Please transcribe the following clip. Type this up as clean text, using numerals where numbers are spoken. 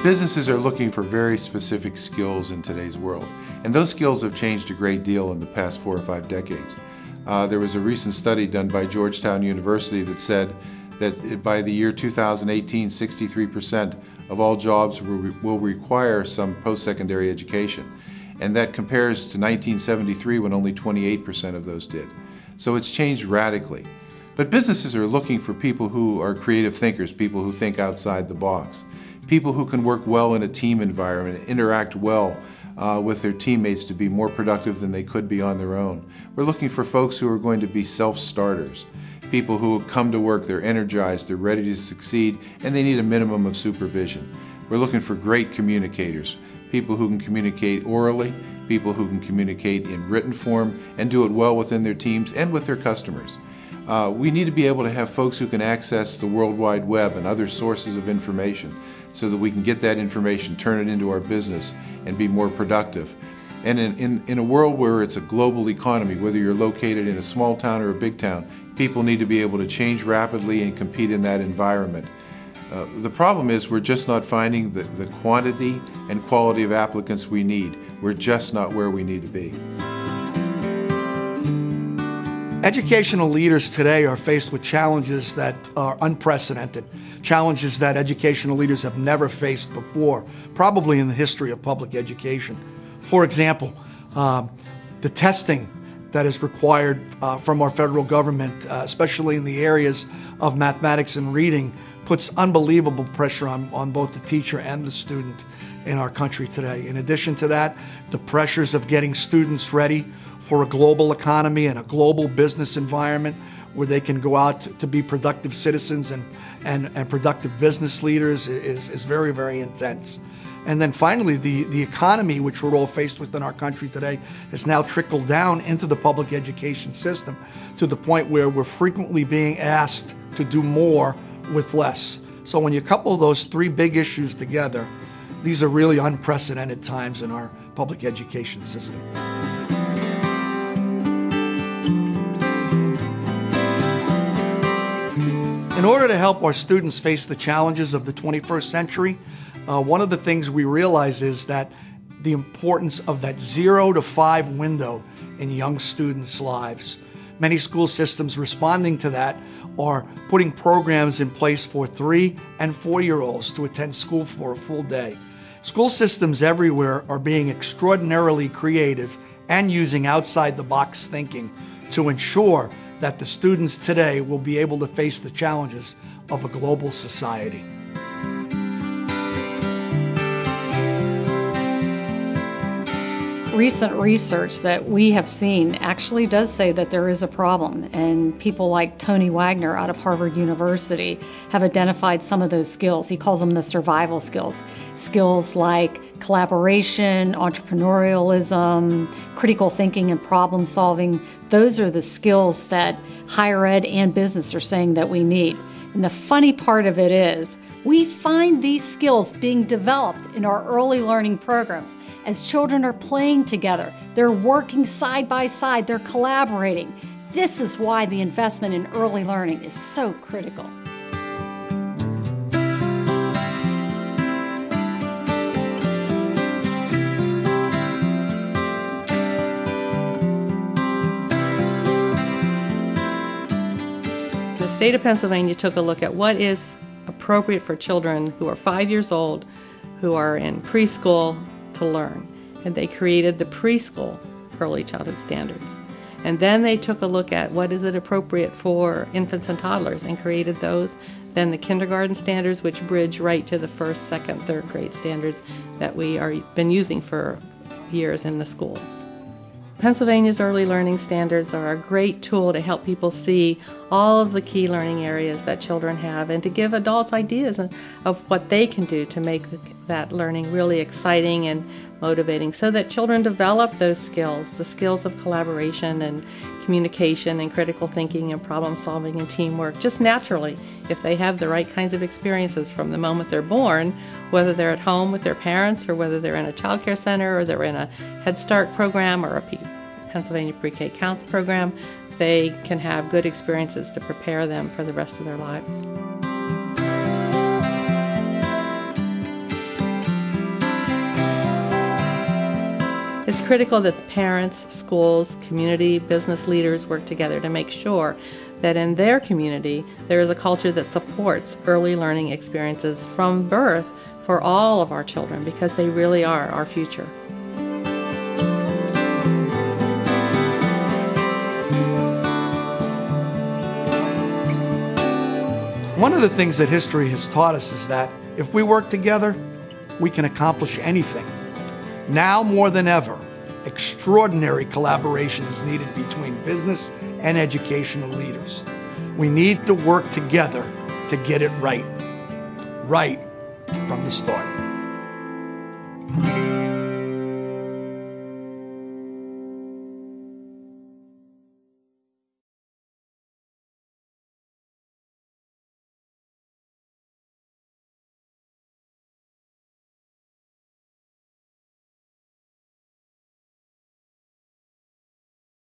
Businesses are looking for very specific skills in today's world, and those skills have changed a great deal in the past 4 or 5 decades. There was a recent study done by Georgetown University that said that by the year 2018, 63% of all jobs will require some post-secondary education, and that compares to 1973 when only 28% of those did. So it's changed radically. But businesses are looking for people who are creative thinkers, people who think outside the box, people who can work well in a team environment, interact well with their teammates to be more productive than they could be on their own. We're looking for folks who are going to be self-starters, people who come to work, they're energized, they're ready to succeed, and they need a minimum of supervision. We're looking for great communicators, people who can communicate orally, people who can communicate in written form and do it well within their teams and with their customers. We need to be able to have folks who can access the World Wide Web and other sources of information so that we can get that information, turn it into our business, and be more productive. And in a world where it's a global economy, whether you're located in a small town or a big town, people need to be able to change rapidly and compete in that environment. The problem is we're just not finding the quantity and quality of applicants we need. We're just not where we need to be. Educational leaders today are faced with challenges that are unprecedented, challenges that educational leaders have never faced before, probably in the history of public education. For example, the testing that is required from our federal government, especially in the areas of mathematics and reading, puts unbelievable pressure on both the teacher and the student in our country today. In addition to that, the pressures of getting students ready for a global economy and a global business environment where they can go out to be productive citizens and productive business leaders is very, very intense. And then finally, the economy, which we're all faced with in our country today, has now trickled down into the public education system to the point where we're frequently being asked to do more with less. So when you couple those 3 big issues together, these are really unprecedented times in our public education system. In order to help our students face the challenges of the 21st century, one of the things we realize is that the importance of that 0 to 5 window in young students' lives. Many school systems responding to that are putting programs in place for 3- and 4-year-olds to attend school for a full day. School systems everywhere are being extraordinarily creative and using outside-the-box thinking to ensure that the students today will be able to face the challenges of a global society. Recent research that we have seen actually does say that there is a problem, and people like Tony Wagner out of Harvard University have identified some of those skills. He calls them the survival skills. Skills like collaboration, entrepreneurialism, critical thinking and problem solving. Those are the skills that higher ed and business are saying that we need. And the funny part of it is, we find these skills being developed in our early learning programs. As children are playing together, they're working side by side, they're collaborating. This is why the investment in early learning is so critical. The state of Pennsylvania took a look at what is appropriate for children who are 5 years old, who are in preschool, to learn. And they created the preschool early childhood standards. And then they took a look at what is it appropriate for infants and toddlers and created those. Then the kindergarten standards, which bridge right to the 1st, 2nd, 3rd grade standards that we are been using for years in the schools. Pennsylvania's early learning standards are a great tool to help people see all of the key learning areas that children have and to give adults ideas of what they can do to make that learning really exciting and motivating so that children develop those skills, the skills of collaboration and communication and critical thinking and problem solving and teamwork just naturally if they have the right kinds of experiences from the moment they're born, whether they're at home with their parents or whether they're in a child care center or they're in a Head Start program or a Pennsylvania Pre-K Counts program. They can have good experiences to prepare them for the rest of their lives. critical that parents, schools, community, business leaders work together to make sure that in their community there is a culture that supports early learning experiences from birth for all of our children, because they really are our future. One of the things that history has taught us is that if we work together, we can accomplish anything. Now more than ever, extraordinary collaboration is needed between business and educational leaders. We need to work together to get it right from the start.